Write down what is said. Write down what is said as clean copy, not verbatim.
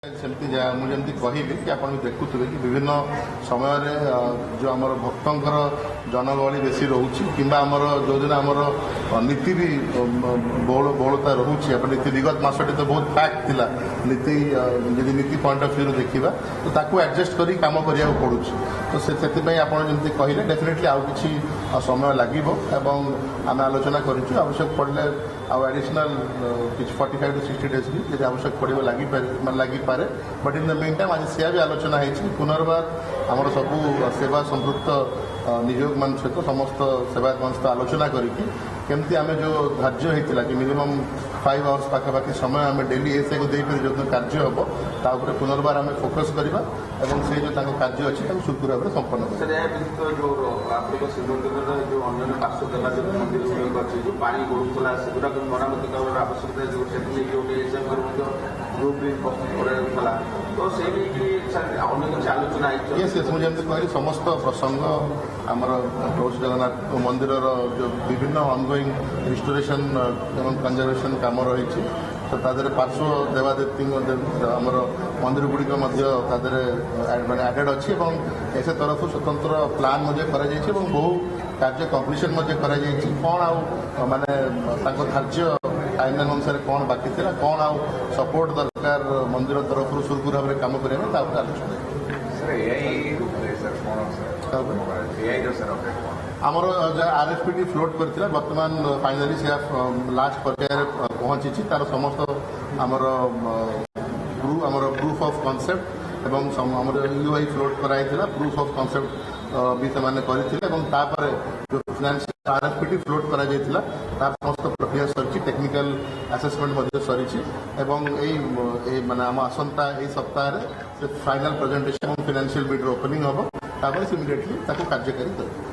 सेमती मुझे कहली कि आप देखुए कि विभिन्न समय जो आम भक्तर जनगहली बेसी रोचे कि जो दिन आम नीति भी बहुलता रोचे नीति विगत मसटी तो बहुत पैक्ट थिला नीति जब नीति पॉइंट ऑफ व्यू देखा तो ताकू एडजस्ट करी काम करिया पड़ू तो से आप कहले डेफिनेटली आउ कि समय लगे आम आलोचना करूँ आवश्यक पड़े आउ एडिशनल किसी 45 to 60 डेज भी जब आवश्यक पड़े लगी पारे but in the mean time आज से भी आलोचना होती पुनर्बार आमर सबू सेवा संपृक्त नियोग मान सहित समस्त सेवायत मान सहित आलोचना करमती आम जो धार्य होता कि मिनिमम 5 आवर्स पाखापाखि समय आम डेली एसए को देकर जो कार्य हम तापर पुनर्बार आम फोकस करवा और से जो कार्य अच्छे सुदूर भाव में संपन्न यस यस मुझे कहली समस्त प्रसंग आमर प्रभु जगन्नाथ मंदिर जो विभिन्न ऑनगोइंग रिस्टोरेशन एवं कंजर्वेशन काम रही तो तादर पार्श्व देवादेवी आमर मंदिर गुड़िक माने एडेड अच्छी ऐसे तरफ स्वतंत्र प्लान बहु कार्य कम्प्लीशन कौन आउ माने धार्य टाइमलाइन अनुसार कौन बाकी था कौन आउ सपोर्ट दरकार मंदिर तरफ सुरखुर भाव में कम करेंगे आमर आरएसपीटी फ्लोट करथिला वर्तमान फाइनली से लास्ट पर्यायर पहुंची तार समस्त आमर प्रूफ ऑफ कॉन्सेप्ट एवं आमर यूआई फ्लोट कराइथिला प्रूफ ऑफ कॉन्सेप्ट भी से तापर जो फाइनेंशियल आरएसपीटी फ्लोट करा जायथिला तार समस्त प्रक्रिया सरी टेक्निकल असेसमेंट सरी माने आम आसंता ए सप्ताह final presentation financial bid opening हम तापर इमिडिएटली कार्यकारी कर